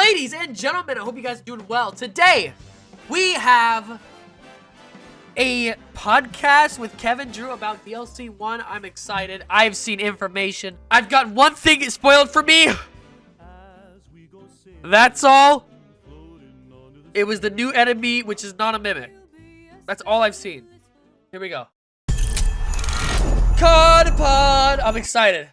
Ladies and gentlemen, I hope you guys are doing well. Today, we have a podcast with Kevin Drew about DLC 1. I'm excited. I've seen information. I've got one thing spoiled for me. That's all. It was the new enemy, which is not a mimic. That's all I've seen. Here we go. COD Pod. I'm excited.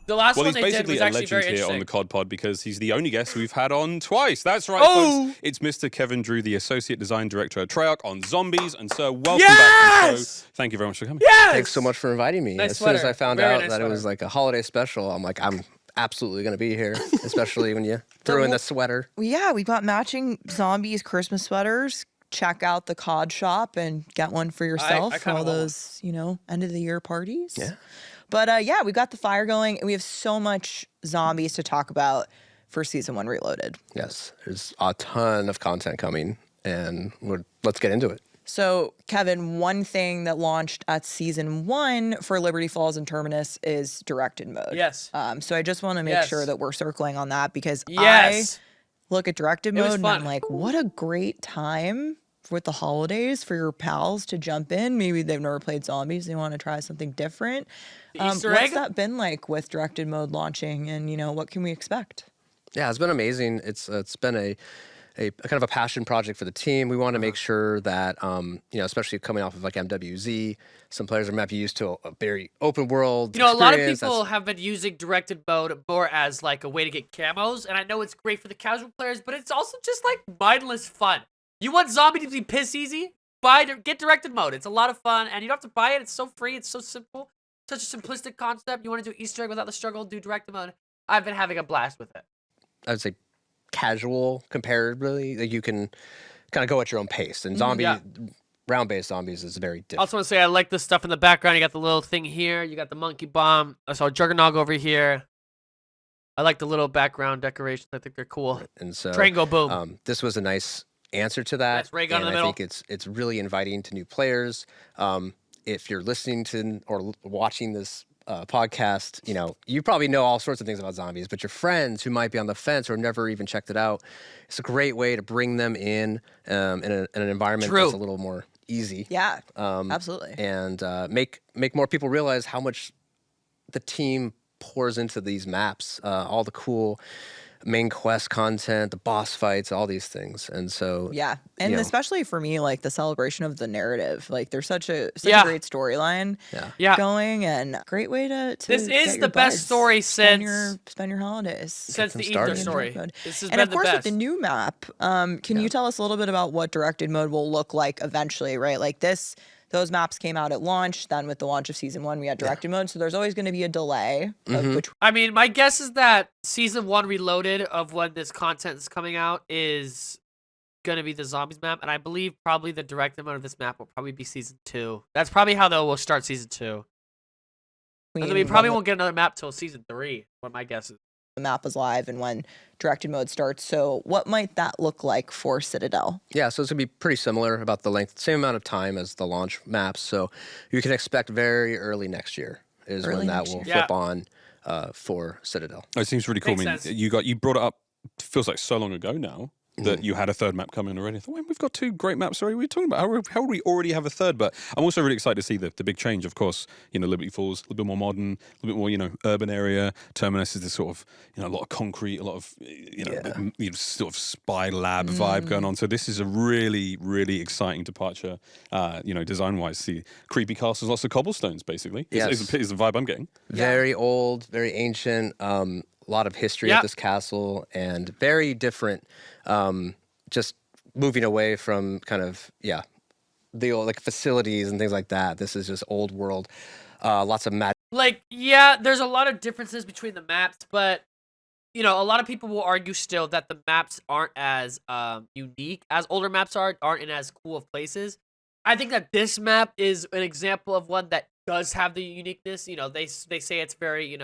The last one they did was actually very interesting. Well, he's basically a legend here on the COD Pod because he's the only guest we've had on twice. That's right, folks. It's Mr. Kevin Drew, the Associate Design Director at Treyarch on Zombies. And sir, welcome back to the show. Thank you very much for coming. Yes! Thanks so much for inviting me. Nice as soon as I found out that it was like a holiday special, I'm like, I'm absolutely going to be here, especially when you threw in the sweater. Yeah, we got matching Zombies Christmas sweaters. Check out the COD shop and get one for yourself for all those, end of the year parties. Yeah. But yeah, we got the fire going, and we have so much Zombies to talk about for Season 1 Reloaded. Yes, there's a ton of content coming, and let's get into it. So, Kevin, one thing that launched at Season 1 for Liberty Falls and Terminus is directed mode. Yes. So I just want to make sure that we're circling on that because I look at directed mode and I'm like, what a great time with the holidays for your pals to jump in. Maybe they've never played Zombies. They want to try something different. What's that been like with directed mode launching and, what can we expect? Yeah, it's been amazing. It's been a kind of a passion project for the team. We want to make sure that, especially coming off of like MWZ, some players are maybe used to a very open world experience. A lot of people have been using directed mode more as like a way to get camos. And I know it's great for the casual players, but it's also just like mindless fun. You want Zombie to be piss easy? Get directed mode. It's a lot of fun, and you don't have to buy it. It's so free. It's so simple. Such a simplistic concept. You want to do Easter egg without the struggle, do directed mode. I've been having a blast with it. I would say casual, comparatively. Like you can kind of go at your own pace. And round-based zombies is very different. I also want to say I like the stuff in the background. You got the little thing here. You got the monkey bomb. I saw Juggernog over here. I like the little background decorations. I think they're cool. And so, Train go boom. This was a nice answer to that. Nice ray gun in the middle. I think it's really inviting to new players. If you're listening to or watching this podcast, you probably know all sorts of things about zombies, but your friends who might be on the fence or never even checked it out, it's a great way to bring them in an environment that's a little more easy. Yeah, absolutely. And make more people realize how much the team pours into these maps, all the cool main quest content, the boss fights, all these things. And so and especially for me, like the celebration of the narrative, like there's such a great storyline going, and great way to this is the best story spend your holidays since the Ether story. This has and been of course the best. With the new map, can you tell us a little bit about what directed mode will look like eventually, right? Like those maps came out at launch. Then with the launch of Season 1, we had directed mode. So there's always going to be a delay. I mean, my guess is that Season 1 Reloaded of when this content is coming out is going to be the Zombies map. And I believe probably the directed mode of this map will probably be Season 2. That's probably how we'll start Season 2. And then we probably won't get another map till Season 3, what my guess is. The map is live and when directed mode starts. So what might that look like for Citadel? Yeah, so it's going to be pretty similar, about the length, same amount of time as the launch maps. So you can expect very early next year is when that will flip on for Citadel. Oh, it seems really cool. You brought it up, feels like so long ago now, that you had a third map coming already. I thought, well, we've got two great maps already. We're talking about how would we already have a third? But I'm also really excited to see the big change. Of course, Liberty Falls, a little bit more modern, a little bit more, urban area. Terminus is this sort of, a lot of concrete, a lot of, sort of spy lab vibe going on. So this is a really, really exciting departure, design-wise. See creepy castles, lots of cobblestones, basically. Is the vibe I'm getting. Very old, very ancient. A lot of history at this castle, and very different. Just moving away from kind of the old facilities and things like that. This is just old world. Lots of magic. There's a lot of differences between the maps, but a lot of people will argue still that the maps aren't as unique as older maps aren't in as cool of places. I think that this map is an example of one that does have the uniqueness. They say it's very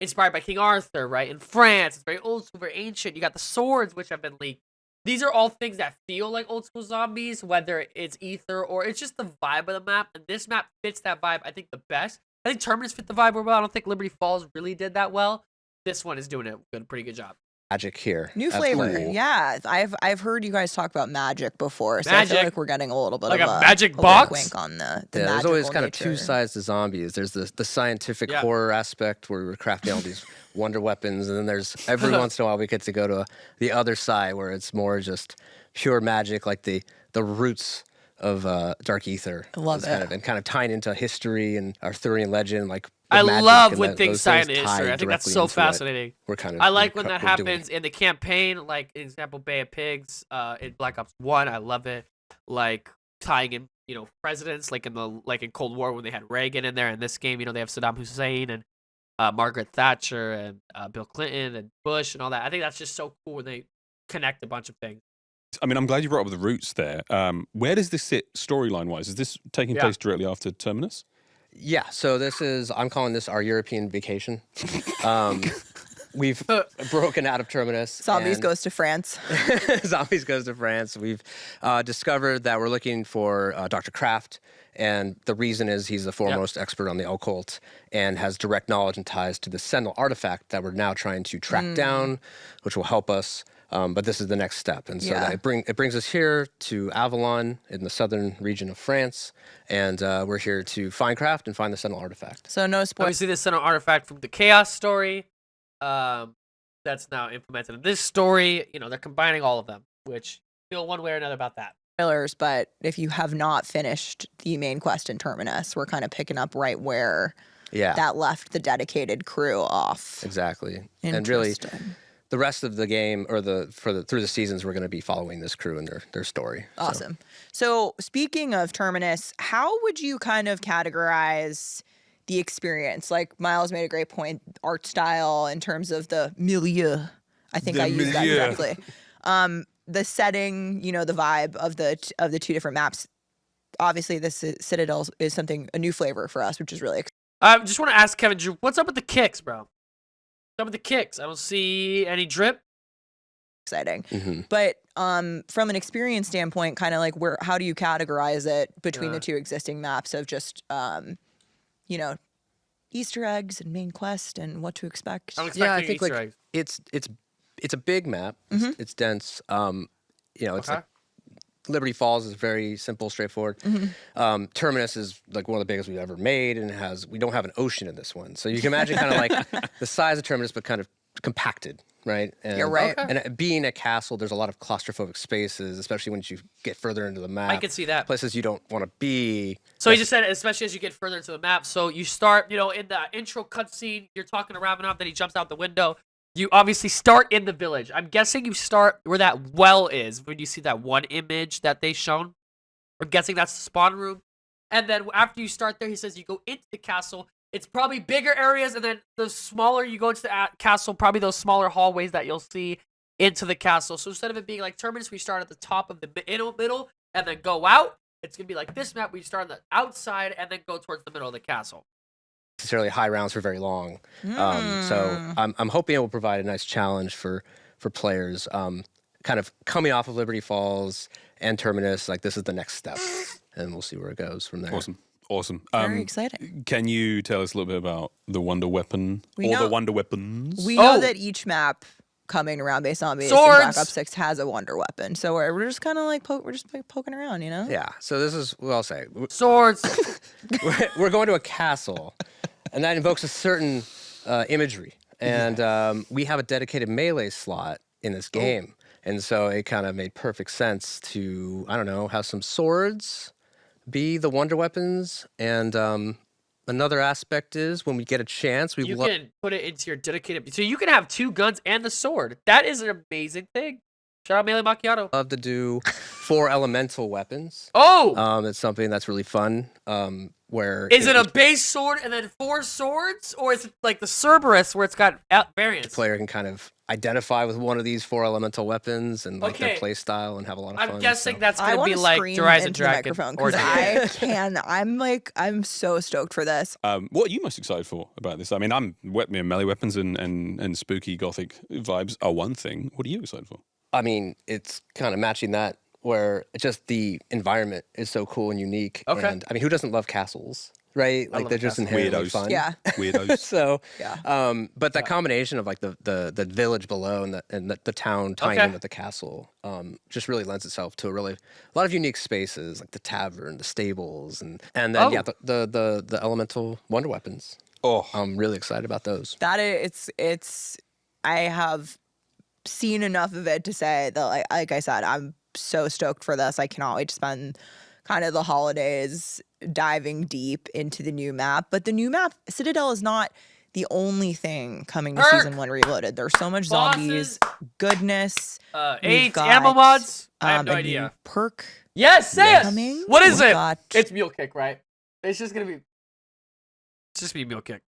inspired by King Arthur, right? In France, it's very old school, very ancient. You got the swords, which have been leaked. These are all things that feel like old school zombies, whether it's Ether or it's just the vibe of the map. And this map fits that vibe, I think, the best. I think Terminus fit the vibe well. I don't think Liberty Falls really did that well. This one is doing a pretty good job. magic here. New flavor. Yeah. I've heard you guys talk about magic before, so Magic. I feel like we're getting a little bit Like of a magic box? wink on the There's always kind nature. of two sides to zombies. There's the scientific horror aspect where we're crafting all these wonder weapons, and then there's every once in a while we get to go to the other side where it's more just pure magic, like the roots of Dark Ether. I love it. And kind of tying into history and Arthurian legend, like I love when things tie into history. I think that's so fascinating. I like when that happens in the campaign, like example Bay of Pigs in Black Ops 1. I love it. Like tying in, presidents, like in Cold War when they had Reagan in there. In this game, they have Saddam Hussein and Margaret Thatcher and Bill Clinton and Bush and all that. I think that's just so cool when they connect a bunch of things. I mean, I'm glad you brought up the roots there. Where does this sit storyline-wise? Is this taking place directly after Terminus? Yeah, so I'm calling this our European vacation. We've broken out of Terminus. Zombies goes to France. Zombies goes to France. We've discovered that we're looking for Dr. Kraft, and the reason is he's the foremost expert on the occult and has direct knowledge and ties to the Sentinel artifact that we're now trying to track down, which will help us. But this is the next step. And so it brings us here to Avalon in the southern region of France. And we're here to find Kraft and find the Sentinel artifact. So no spoilers. Obviously, the Sentinel artifact from the Chaos story that's now implemented in this story. They're combining all of them, which feel one way or another about that. Spoilers, but if you have not finished the main quest in Terminus, we're kind of picking up right where that left the dedicated crew off. Exactly. And really, the rest of the game, or through the seasons, we're going to be following this crew and their story. Awesome. So speaking of Terminus, how would you kind of categorize the experience? Like Miles made a great point, art style in terms of the milieu. I think I used that correctly. The setting, the vibe of the two different maps. Obviously, this Citadel is a new flavor for us, which is really exciting. I just want to ask Kevin Drew, what's up with the kicks, bro? Some of the kicks. I don't see any drip. Exciting. Mm-hmm. But from an experience standpoint, kind of like how do you categorize it between the two existing maps of just, Easter eggs and main quest and what to expect? I think Easter eggs. It's a big map. Mm-hmm. It's dense. It's like Liberty Falls is very simple, straightforward. Mm-hmm. Terminus is like one of the biggest we've ever made, and we don't have an ocean in this one. So you can imagine kind of like the size of Terminus, but kind of compacted, right? And, You're right. And being a castle, there's a lot of claustrophobic spaces, especially once you get further into the map. I can see that. Places you don't want to be. So he just said, especially as you get further into the map. So you start, in the intro cutscene, you're talking to Ravenov, then he jumps out the window. You obviously start in the village. I'm guessing you start where that well is when you see that one image that they shown. I'm guessing that's the spawn room. And then after you start there, he says you go into the castle. It's probably bigger areas, and then the smaller you go into the castle, probably those smaller hallways that you'll see into the castle. So instead of it being like Terminus, we start at the top of the middle and then go out. It's going to be like this map, where you start on the outside and then go towards the middle of the castle. Necessarily high rounds for very long. So I'm hoping it will provide a nice challenge for players. Kind of coming off of Liberty Falls and Terminus, like this is the next step, and we'll see where it goes from there. Awesome. Very exciting. Can you tell us a little bit about the Wonder Weapon the Wonder Weapons? We know that each map coming around based on zombies in Black Ops 6 has a Wonder Weapon. So we're just kind of like poking around, Yeah. So this is what I'll say. Swords. We're going to a castle, and that invokes a certain imagery. And we have a dedicated melee slot in this game. And so it kind of made perfect sense to, have some swords be the Wonder Weapons. And another aspect is when we get a chance, you can put it into your dedicated. So you can have two guns and the sword. That is an amazing thing. Shout out Melee Macchiato. Love to do 4 elemental weapons. It's something that's really fun. Is it a base sword and then 4 swords, or is it like the Cerberus where it's got variants? The player can kind of identify with one of these 4 elemental weapons and like their play style and have a lot of fun. I'm guessing that's going to be like Horizon Dragon. I'm so stoked for this. What are you most excited for about this? I mean, melee weapons and spooky gothic vibes are one thing. What are you excited for? I mean, it's kind of matching that, where just the environment is so cool and unique. Okay. And I mean, who doesn't love castles? right? Like they're just inherently Weirdos. fun. Yeah. Weirdos. So, Yeah. but that combination of like the village below and the town tying in with the castle, just really lends itself to a lot of unique spaces, like the tavern, the stables, and then the elemental wonder weapons. Oh, I'm really excited about those. That it's I have seen enough of it to say that like I said, I'm so stoked for this. I cannot wait to spend kind of the holidays diving deep into the new map. But the new map, Citadel, is not the only thing coming to Season 1 Reloaded. There's so much zombies, goodness. 8 ammo mods. I have no a idea. new perk. Yes, say it. Coming. What is We've it? got- It's Mule Kick, right? It's just gonna be. It's just be Mule Kick.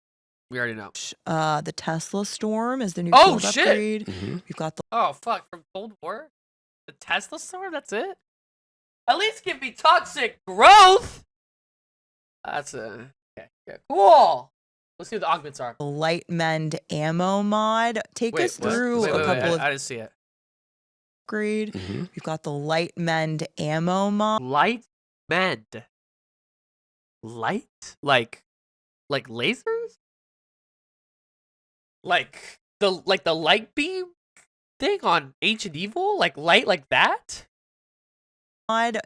We already know. The Tesla Storm is the new Oh, field shit. upgrade. Mm-hmm. We've got the Oh fuck! From Cold War, the Tesla Storm. That's it. At least give me toxic growth. That's okay. Cool. Let's see what the augments are. Light Mend ammo mod. Take us what? through a couple of I didn't see it. upgrade. Mm-hmm. We've got the Light Mend ammo mod. Light mend. Light like lasers. Like the light beam thing on Ancient Evil, like light like that.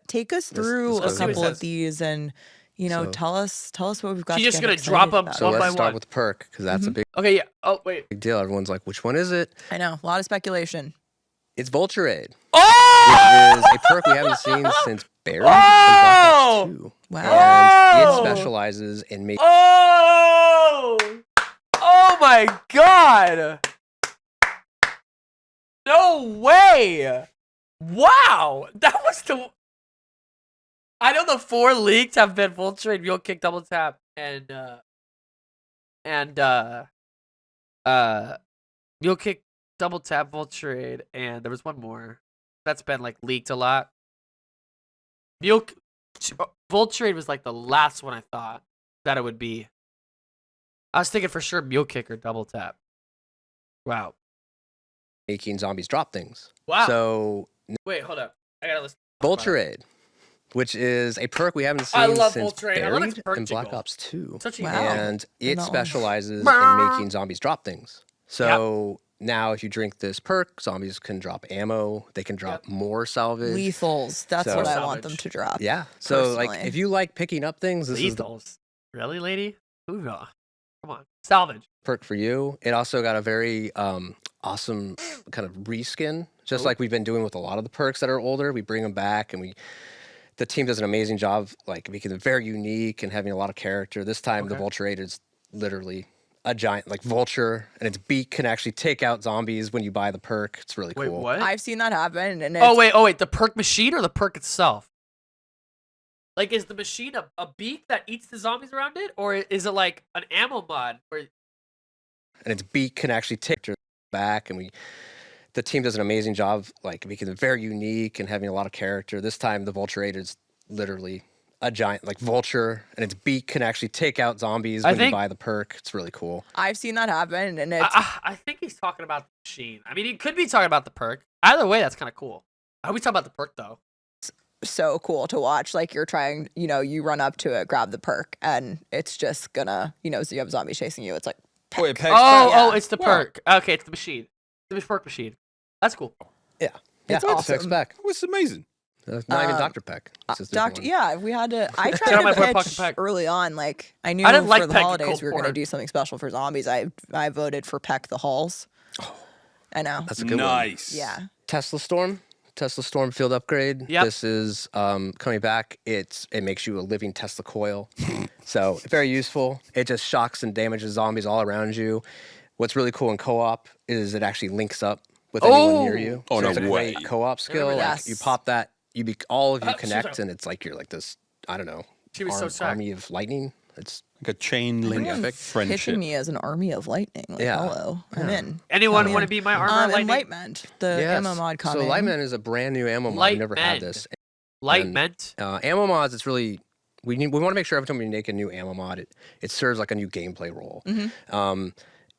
Take us This through a goes couple with- of these and So- tell us what we've got. She's to just get gonna excited drop 'em about. So One by let's start one. with the perk because that's a Mhm. big Okay, yeah. Oh wait. deal. Everyone's like, which one is it? I know, a lot of speculation. It's Vulture Aid, Oh! which is a perk we haven't seen since Buried in Oh! Black Ops 2. Wow. And Oh! it specializes in making Oh! Oh my god! No way! Wow! That was the. I know the 4 leaks have been Vulture and Mule Kick Double Tap and Mule Kick Double Tap Vulture Aid, and there was one more that's been like leaked a lot. Vulture Aid was like the last one I thought that it would be. I was thinking for sure Mule Kick or Double Tap. Wow. making zombies drop things. Wow. So Wait, hold up. I gotta listen. Vulture Aid, which is a perk we haven't I seen love since Vulture Aid. I love its Buried perk in Black jingle. Ops 2. Such a Wow. And it that one. specializes Brr. in making zombies drop things. So now if you drink this perk, zombies can drop ammo. They can drop more salvage. Lethals. That's So- what I Salvage. want them to drop. Yeah. So like Personally. if you like picking up things, this is the Lethals. Really, lady? Hoorah. Come on. Salvage. perk for you. It also got a very awesome kind of reskin, just Ooh. like we've been doing with a lot of the perks that are older. We bring them back, and the team does an amazing job, like making them very unique and having a lot of character. This time, the Okay. Vulture Aid is literally a giant like vulture, and its beak can actually take out zombies when you buy the perk. It's really Wait, cool. what? I've seen that happen, and Oh wait. The perk machine or the perk itself? Like, is the machine a beak that eats the zombies around it, or is it like an ammo mod where? And its beak can actually take it back, and the team does an amazing job, like making them very unique and having a lot of character. This time, the Vulture Aid is literally a giant like vulture, and its beak can actually take out zombies when you buy the perk. It's really cool. I've seen that happen, and it's I think he's talking about the machine. I mean, he could be talking about the perk. Either way, that's kind of cool. I hope he's talking about the perk though. so cool to watch. Like you're trying, you run up to it, grab the perk, and it's just gonna, so you have zombies chasing you. It's like, Oh, it pegs Oh, back. oh, it's the Wow. perk. Okay, it's the machine. The perk machine. That's cool. Yeah, It's yeah, awesome. Peck's back. Oh, it's amazing. Not even Dr. Peck. It's just a different Doctor. one. Yeah, we had to. I Get tried on my to poor pocket pitch Peck. early on. Like I knew I didn't for like the Peck in holidays Cold we were gonna War. do something special for zombies. I voted for Peck the Halls. I know. That's a good one. Nice. Yeah. Tesla Storm field upgrade. Yep. This is coming back. It makes you a living Tesla coil. So very useful. It just shocks and damages zombies all around you. What's really cool in co-op is it actually links up with anyone near you. Oh, so no it's a way. great co-op skill. remember Like that. you pop that, all of you Shut connect, up. and it's like you're like this. I don't know. She was so sad. army of lightning. It's Like a chain link Everyone friendship. pitching me as an army of lightning. Like, Yeah. hello, I'm in. Anyone Yeah. want to be my armor And lightning? Lightmend, the ammo mod coming. So Lightman is a brand new ammo mod. I've never had Lightmend. this. Light And- meant. Ammo mods, it's really we want to make sure every time we make a new ammo mod, it serves like a new gameplay role. Mm-hmm.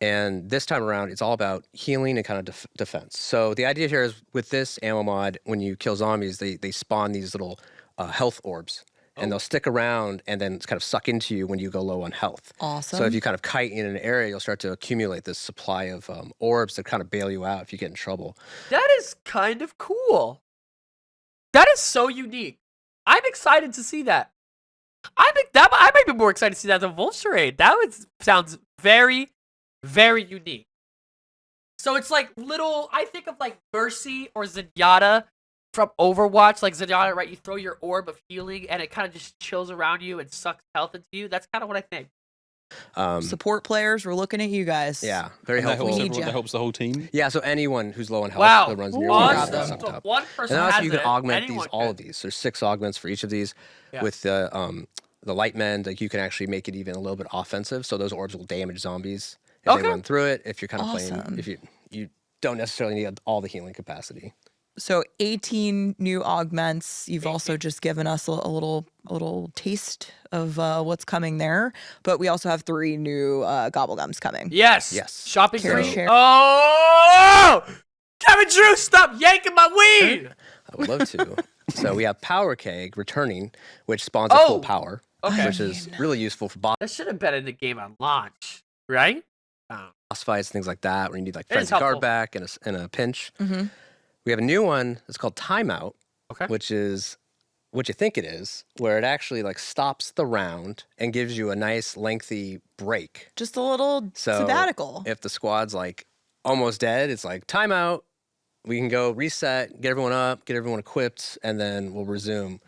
And this time around, it's all about healing and kind of defense. So the idea here is with this ammo mod, when you kill zombies, they spawn these little health orbs, and they'll stick around and then kind of suck into you when you go low on health. Awesome. So if you kind of kite in an area, you'll start to accumulate this supply of orbs to kind of bail you out if you get in trouble. That is kind of cool. That is so unique. I'm excited to see that. I might be more excited to see that than Wolf Charade. Sounds very, very unique. So it's like I think of like Mercy or Zenyatta from Overwatch. Like Zenyatta, right? You throw your orb of healing and it kind of just chills around you and sucks health into you. That's kind of what I think. Support players, we're looking at you guys. Yeah, very helpful. That helps the whole team. Yeah, so anyone who's low on health that runs near you awesome. gets sucked up. One person and also you can it, augment all of these. There's 6 augments for each of these. Yeah. With the light mend, like you can actually make it even a little bit offensive. So those orbs will damage zombies if they run through it. If you're kind of playing, if you don't necessarily need all the healing capacity. So 18 new augments. You've also just given us a little taste of what's coming there. But we also have 3 new gobblegums coming. Yes. Shopping spree. Oh! Kevin Drew, stop yanking my weed! I would love to. So we have Power Keg returning, which spawns at full power, which is really useful for boss That should have been in the game on launch, right? fights, things like that, where you need like frenzy guard back in a pinch. Mm-hmm. We have a new one that's called Timeout, Okay. which is what you think it is, where it actually like stops the round and gives you a nice lengthy break. Just a little sabbatical. If the squad's like almost dead, it's like timeout. We can go reset, get everyone up, get everyone equipped, and then we'll resume.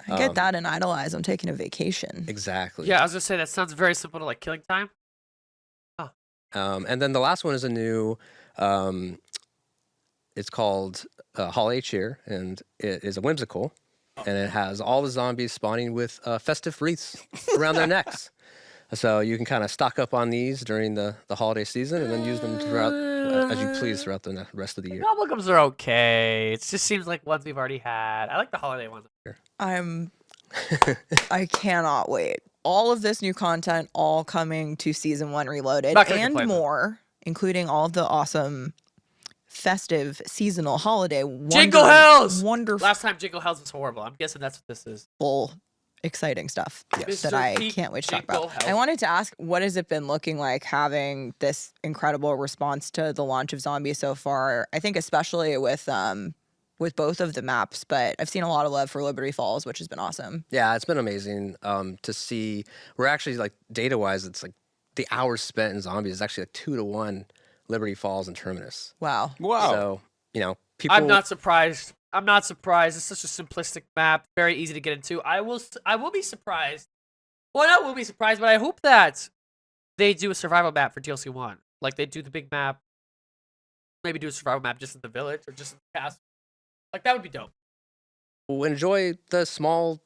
I get that in Idolize. I'm taking a vacation. Exactly. Yeah, I was gonna say that sounds very simple to like killing time. And then the last one is a new. It's called Holiday Cheer, and it is a whimsical, and it has all the zombies spawning with festive wreaths around their necks. So you can kind of stock up on these during the holiday season, and then use them throughout as you please throughout the rest of the year. Gobblegums are okay. It just seems like ones we've already had. I like the holiday ones. I cannot wait. All of this new content, all coming to Season 1 Reloaded, and more, including all of the awesome festive seasonal holiday Jingle Hells. Wonderful. Last time Jingle Hells was horrible. I'm guessing that's what this is. Exciting stuff Yes. that I can't wait to talk about. I wanted to ask, what has it been looking like having this incredible response to the launch of Zombies so far? I think especially with both of the maps, but I've seen a lot of love for Liberty Falls, which has been awesome. Yeah, it's been amazing to see. We're actually like data-wise, it's like the hours spent in Zombies is actually like 2-to-1 Liberty Falls and Terminus. Wow. So, people... I'm not surprised. It's such a simplistic map, very easy to get into. I will be surprised. Well, I will be surprised, but I hope that they do a survival map for DLC 1. Like they do the big map, maybe do a survival map just in the village or just in the castle. Like that would be dope. We'll enjoy the small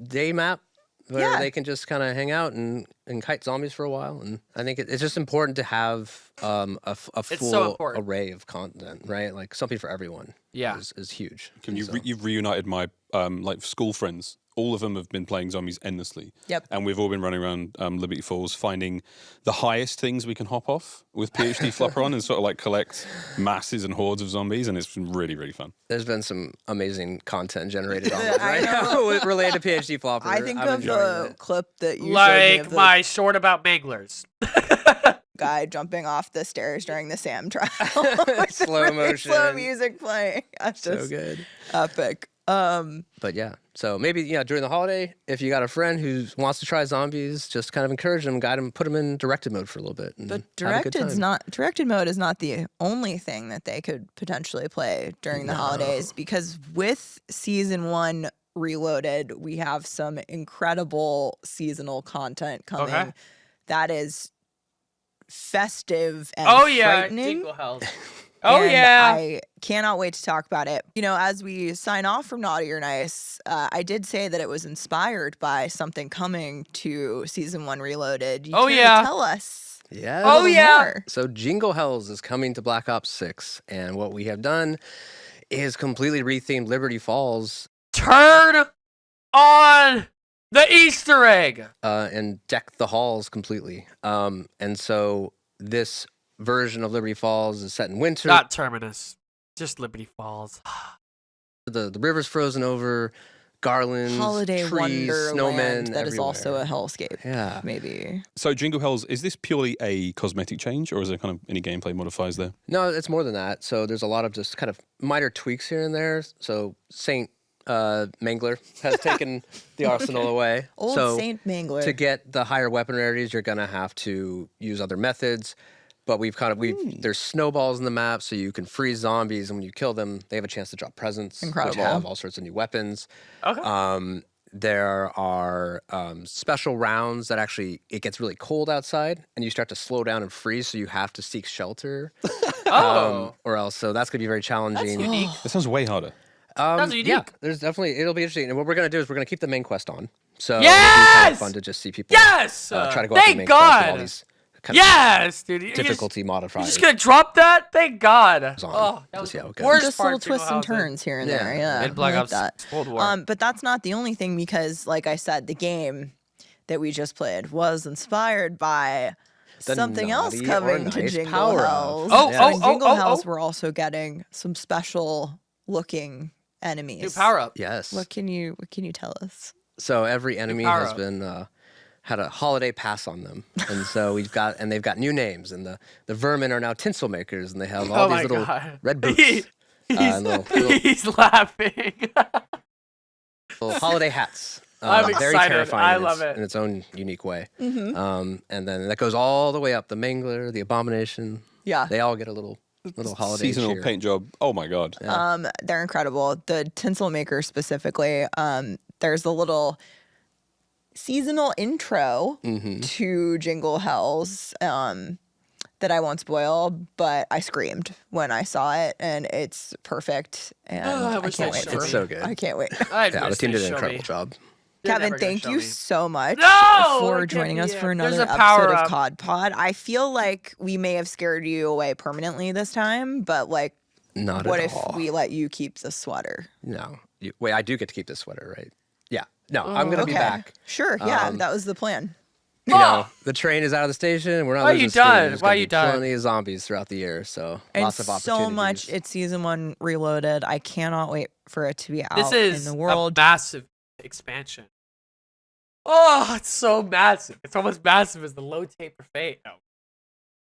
day map where they can just kind of hang out and kite zombies for a while. And I think it's just important to have a full array of content, right? Like something for everyone. Yeah, is huge. You've reunited my like school friends. All of them have been playing zombies endlessly. Yep. And we've all been running around Liberty Falls finding the highest things we can hop off with PhD Flopper on and sort of like collect masses and hordes of zombies, and it's been really, really fun. There's been some amazing content generated online right now related to PhD Flopper. I think of the clip that you like showed me my short about manglers. Guy jumping off the stairs during the Sam trial. Slow motion. Slow music playing. That's so good. Epic. But yeah, so maybe during the holiday, if you got a friend who wants to try zombies, just kind of encourage them, guide them, put them in directed mode for a little bit. But directed mode is not the only thing that they could potentially play during the holidays, because with Season 1 Reloaded, we have some incredible seasonal content coming. Okay. That is festive and frightening. Jingle Hells. I cannot wait to talk about it. As we sign off from Naughty or Nice, I did say that it was inspired by something coming to Season 1 Reloaded. Tell us. Yeah. More. So Jingle Hells is coming to Black Ops 6, and what we have done is completely rethemed Liberty Falls. Turn on the Easter egg! And deck the halls completely. And so this version of Liberty Falls is set in winter. Not Terminus. Just Liberty Falls. The river's frozen over. garlands, holiday trees, wonderland snowmen that is also a everywhere. hellscape. Yeah. Maybe. So Jingle Hells, is this purely a cosmetic change, or is there kind of any gameplay modifiers there? No, it's more than that. So there's a lot of just kind of minor tweaks here and there. So Saint Mangler has taken the arsenal away. Old so Saint Mangler. To get the higher weapon rarities, you're gonna have to use other methods. But there's snowballs in the map, so you can freeze zombies, and when you kill them, they have a chance to drop presents, Incredible. which have all sorts of new weapons. Okay. There are special rounds that actually, it gets really cold outside, and you start to slow down and freeze, so you have to seek shelter. Or else, so that's going to be very challenging. That's unique. That sounds way harder. That's unique. Yeah, there's definitely, it'll be interesting. And what we're going to do is we're going to keep the main quest on. So Yes! it'll be kind of fun to just see people try to go after the main quest with all these kind Yes, dude. of difficulty modifiers. You're just gonna drop that? Thank God. Oh, that was see how it the goes. worst Just part little of Jingle twists and House. turns here and Yeah. there. Yeah. In Black I like Ops that. Cold War. But that's not the only thing because, like I said, the game that we just played was inspired by The something else naughty or coming to nice Jingle power-up. Hells. Oh, So oh, in Jingle oh, Hells, oh. we're also getting some special looking enemies. New power up. Yes. What can you tell us? So every enemy has power-up. been had a holiday pass on them, and so they've got new names, and the vermin are now tinsel makers, and they have all Oh these my little God. red boots, and little He's laughing. holiday hats. I'm very excited. terrifying I in love its, it. in its own unique way. And then that goes all the way up. The Mangler, the Abomination. Yeah. They all get a little holiday Seasonal cheer. paint job. Oh my God. They're incredible. The tinsel maker specifically, there's the little seasonal intro to Jingle Hells that I won't spoil, but I screamed when I saw it, and it's perfect. And I I wish can't they'd wait show to me. It's so good. I can't wait. Yeah, the team did an incredible job. They're Kevin, never gonna thank show you me. so much No, for it can't joining be us it. for There's another a episode power-up. of COD Pod. I feel like we may have scared you away permanently this time, but like, Not what at if all. we let you keep the sweater? No. Wait, I do get to keep this sweater, right? Yeah. No, I'm going to be back. Sure, yeah, that was the plan. You know, the train is out of the station, and we're not Why losing you steam. done? There's Why gonna you be done? plenty of zombies throughout the year, so And lots of opportunities. so much. It's season 1 reloaded. I cannot wait for it to be out This is in the world. a massive expansion. Oh, it's so massive. It's almost massive as the low taper fate. No.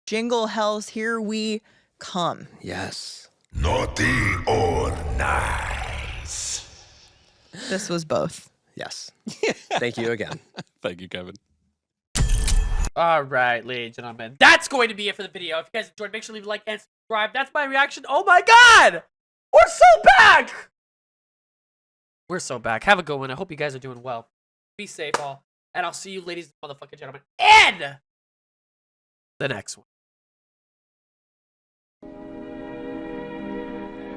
Jingle Hells, here we come. Yes. Naughty or nice? This was both. Yes. Thank you again. Thank you, Kevin. All right, ladies and gentlemen. That's going to be it for the video. If you guys enjoyed, make sure to leave a like and subscribe. That's my reaction. Oh my God! We're so back! We're so back. Have a good one. I hope you guys are doing well. Be safe, all. And I'll see you, ladies and motherfucking gentlemen, in the next one.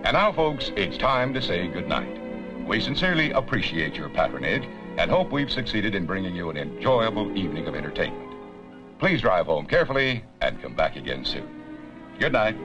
And now, folks, it's time to say goodnight. We sincerely appreciate your patronage and hope we've succeeded in bringing you an enjoyable evening of entertainment. Please drive home carefully and come back again soon. Good night.